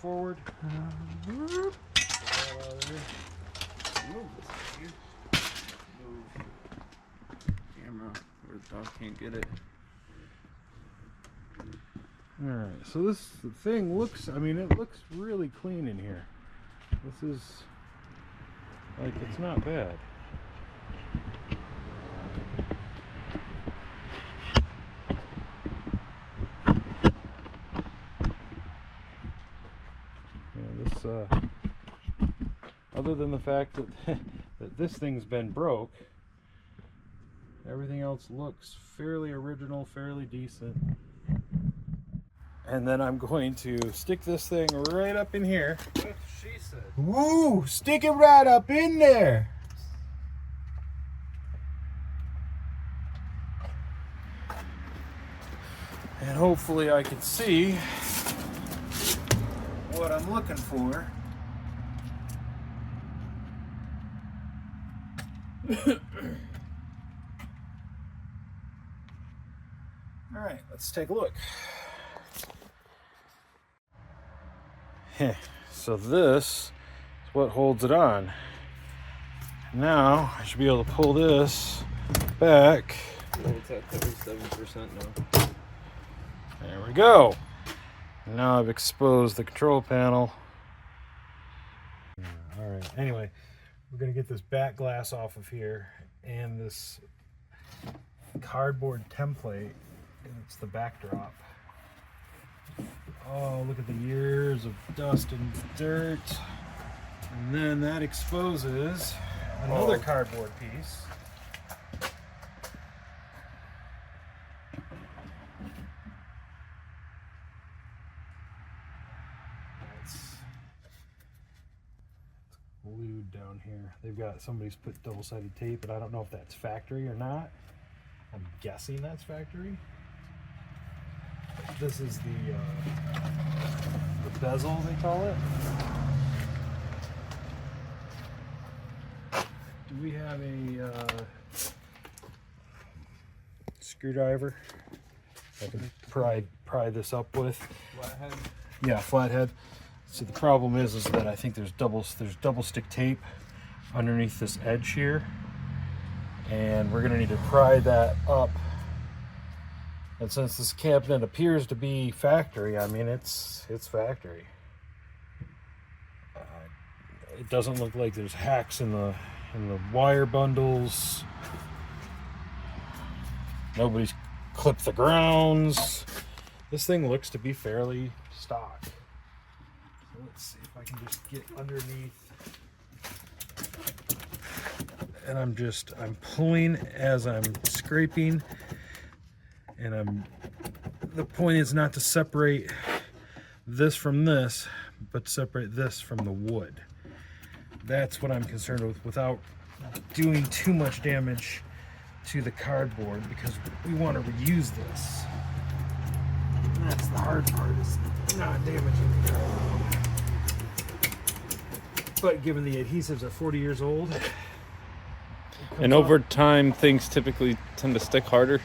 forward. Move camera where the dog can't get it. Alright, so this thing looks, I mean, it looks really clean in here. This is, like, it's not bad. Yeah, this, other than the fact that, that this thing's been broke, everything else looks fairly original, fairly decent. And then I'm going to stick this thing right up in here. That's what she said. Woo! Stick it right up in there! And hopefully I can see what I'm looking for. Alright, let's take a look. So this is what holds it on. Now I should be able to pull this back. Well, it's at 37% now. There we go. Now I've exposed the control panel. All right, anyway, we're gonna get this back glass off of here and this cardboard template, and it's the backdrop. Oh, look at the years of dust and dirt. And then that exposes another cardboard piece. It's glued down here. They've got, somebody's put double-sided tape, but I don't know if that's factory or not. I'm guessing that's factory. This is the bezel, they call it. Do we have a screwdriver I can pry this up with? Flathead? Yeah, flathead. So the problem is that I think there's double stick tape underneath this edge here, and we're gonna need to pry that up. And since this cabinet appears to be factory, I mean, it's factory. It doesn't look like there's hacks in the wire bundles. Nobody's clipped the grounds. This thing looks to be fairly stock. So let's see if I can just get underneath. And I'm pulling as I'm scraping. And the point is not to separate this from this, but separate this from the wood. That's what I'm concerned with, without doing too much damage to the cardboard, because we want to reuse this. And that's the hard part, is not damaging the cardboard. But given the adhesives are 40 years old, And over time, things typically tend to stick harder.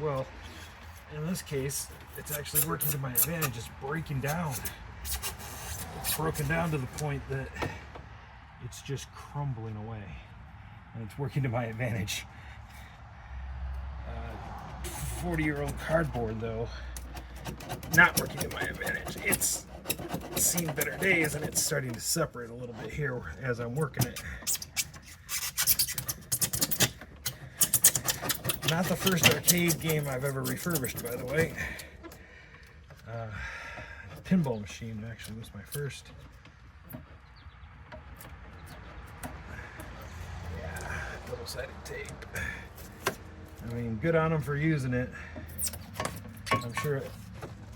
well, in this case, it's actually working to my advantage. It's breaking down. It's broken down to the point that it's just crumbling away, and it's working to my advantage. 40-year-old cardboard, though, not working to my advantage. It's seen better days, and it's starting to separate a little bit here as I'm working it. Not the first arcade game I've ever refurbished, by the way. Pinball machine actually was my first. Yeah, double-sided tape. I mean, good on them for using it. I'm sure it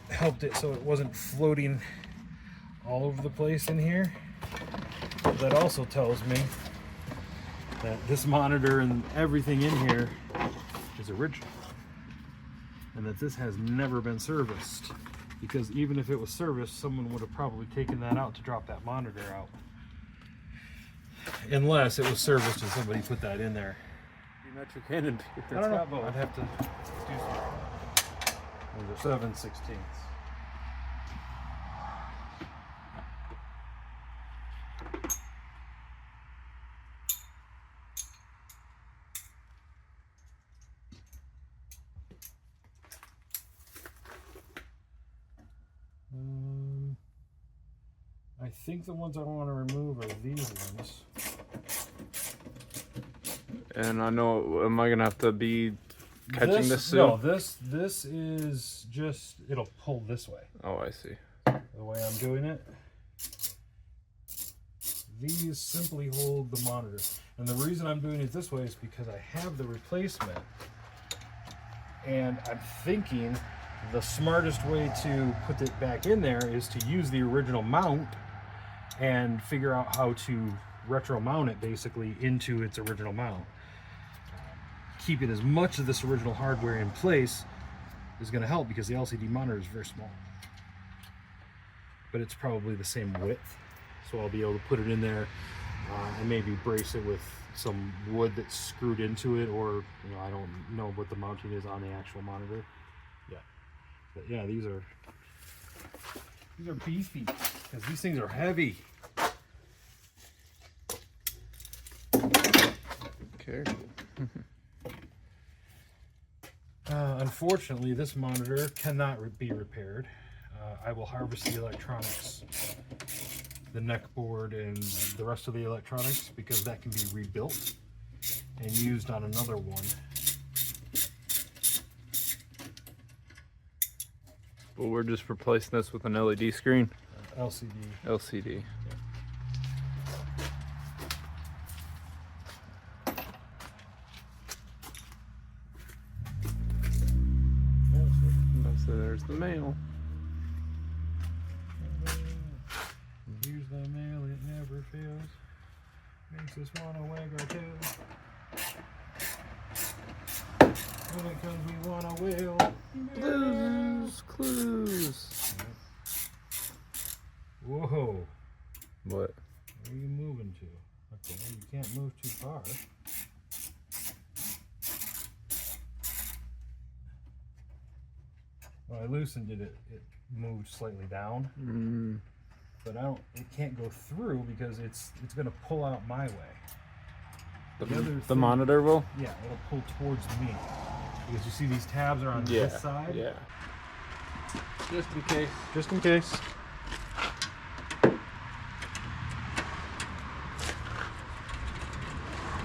helped it so it wasn't floating all over the place in here. But that also tells me that this monitor and everything in here is original, and that this has never been serviced, because even if it was serviced, someone would have probably taken that out to drop that monitor out, unless it was serviced and somebody put that in there. Metric handed. I don't know. I'd have to do some. Those are 7/16. think the ones I want to remove are these ones. And I know, am I gonna have to be catching this soon? No, this is just, it'll pull this way. Oh, I see. The way I'm doing it. These simply hold the monitor. And the reason I'm doing it this way is because I have the replacement. And I'm thinking the smartest way to put it back in there is to use the original mount and figure out how to retro mount it basically into its original mount. Keeping as much of this original hardware in place is going to help because the LCD monitor is very small. But it's probably the same width, so I'll be able to put it in there and maybe brace it with some wood that's screwed into it, or I don't know what the mounting is on the actual monitor. Yeah, but yeah, these are beefy because these things are heavy. Okay. Unfortunately, this monitor cannot be repaired. I will harvest the electronics, the neck board, and the rest of the electronics because that can be rebuilt and used on another one. Well, we're just replacing this with an LED screen. LCD. LCD. So there's the mail. Here's the mail, it never fails. Makes us wanna wag our tails. When it comes, we wanna wail. Clues, clues. Whoa. What? Where are you moving to? Okay, you can't move too far. When I loosened it, it moved slightly down. But it can't go through because it's going to pull out my way. The monitor will? Yeah, it'll pull towards me. Because you see these tabs are on this side? Yeah. Just in case. Just in case.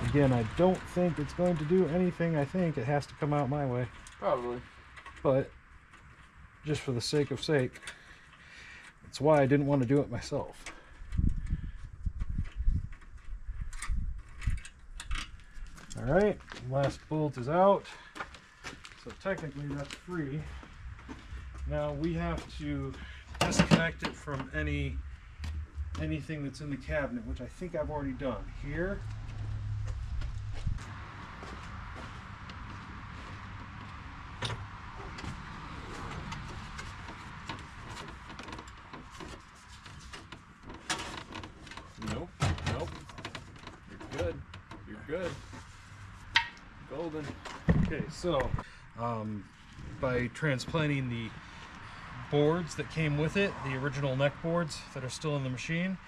Again, I don't think it's going to do anything. I think it has to come out my way. Probably. But just for the sake of sake, that's why I didn't want to do it myself. All right, last bolt is out. So technically that's free. Now we have to disconnect it from anything that's in the cabinet, which I think I've already done. Here. Nope. You're good. You're good. Golden. Okay, so by transplanting the boards that came with it, the original neck boards that are still in the machine,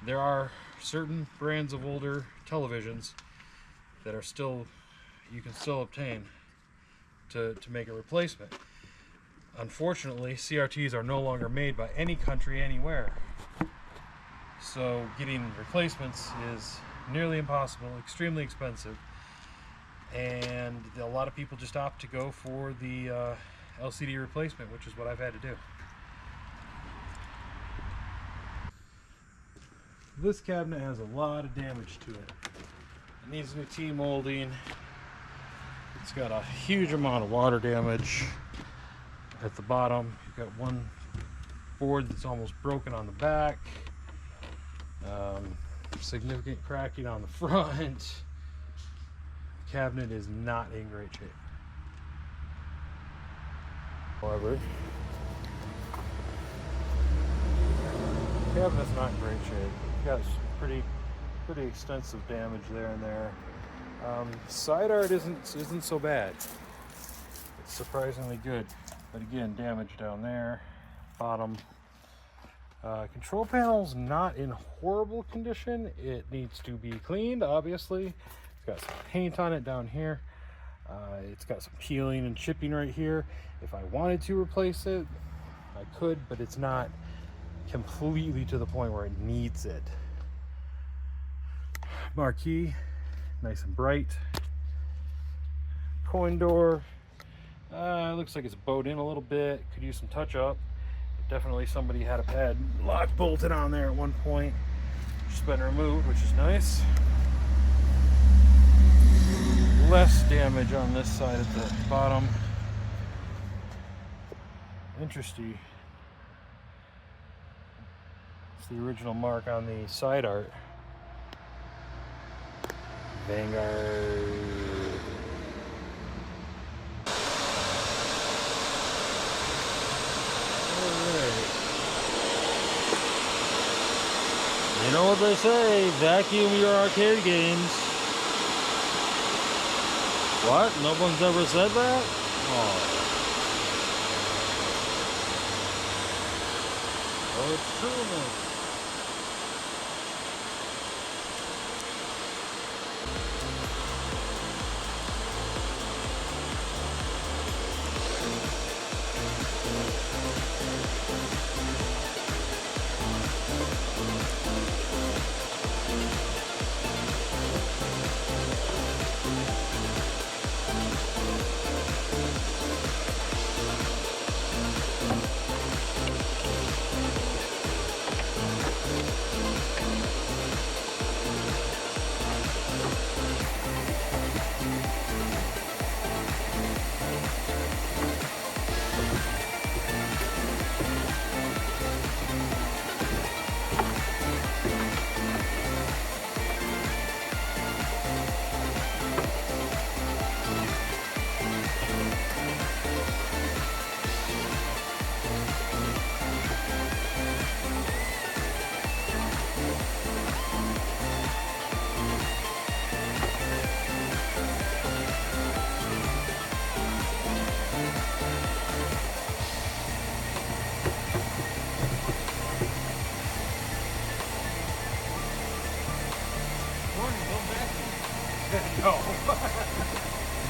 there are certain brands of older televisions that are still, you can still obtain to make a replacement. Unfortunately, CRTs are no longer made by any country anywhere. So getting replacements is nearly impossible, extremely expensive, and a lot of people just opt to go for the LCD replacement, which is what I've had to do. This cabinet has a lot of damage to it. It needs new T-molding. It's got a huge amount of water damage at the bottom. You've got one board that's almost broken on the back. Significant cracking on the front. The cabinet is not in great shape. However, the cabinet's not in great shape. Got some pretty extensive damage there and there. Side art isn't so bad. It's surprisingly good, but again, damage down there, bottom. Control panel's not in horrible condition. It needs to be cleaned, obviously. It's got some paint on it down here. It's got some peeling and chipping right here. If I wanted to replace it, I could, but it's not completely to the point where it needs it. Marquee, nice and bright. Coin door, looks like it's bowed in a little bit, could use some touch up. Definitely somebody had a pad lock bolted on there at one point. Just been removed, which is nice. Less damage on this side at the bottom. Interesting. It's the original mark on the side art. Vanguard. You know what they say, vacuum your arcade games. What? No one's ever said that? Oh, it's true, man. No.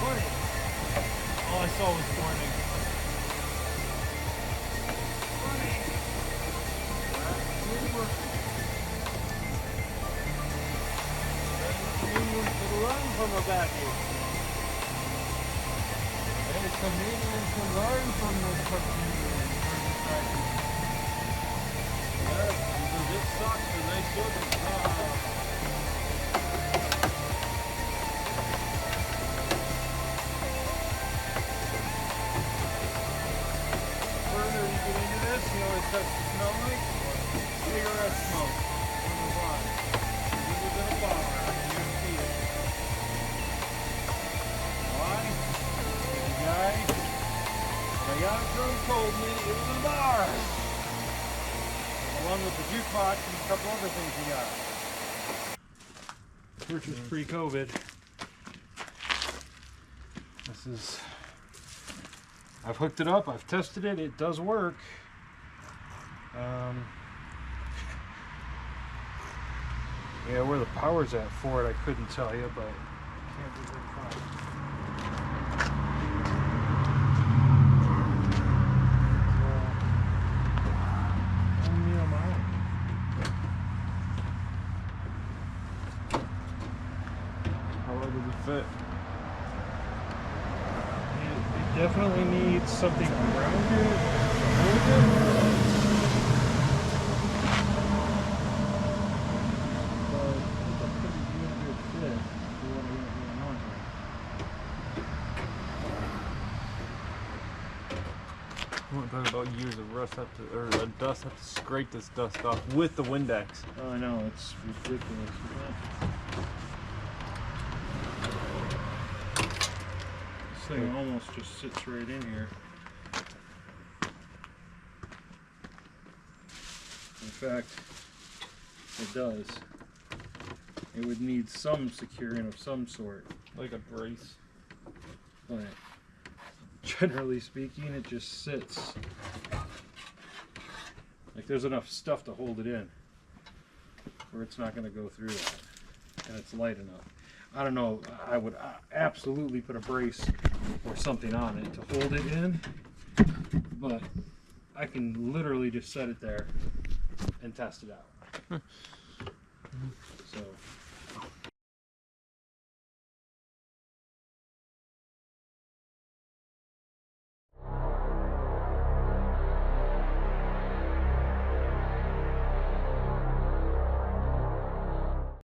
Morning. All I saw was morning. Morning. Run from a vacuum. And it's Canadians to learn from this Canadian. Yes, because it sucks and they shouldn't. You know what it starts to smell like? Cigarette smoke from the line. It was in a bar, and you didn't see it. Why? The guy told me it was in a bar. Along with the jukebox and a couple other things he got. Purchased pre-COVID. This is... I've hooked it up, I've tested it, it does work. Yeah, where the power's at for it, I couldn't tell you, but can't be very fine. How well does it fit? It definitely needs something around it to hold it. I'm talking about years of rust dust have to scrape this dust off with the Windex. Oh, I know, it's ridiculous. This thing almost just sits right in here. In fact, it does. It would need some securing of some sort. Like a brace. But generally speaking, it just sits. Like there's enough stuff to hold it in where it's not going to go through that. And it's light enough. I don't know, I would absolutely put a brace or something on it to hold it in. But I can literally just set it there and test it out. So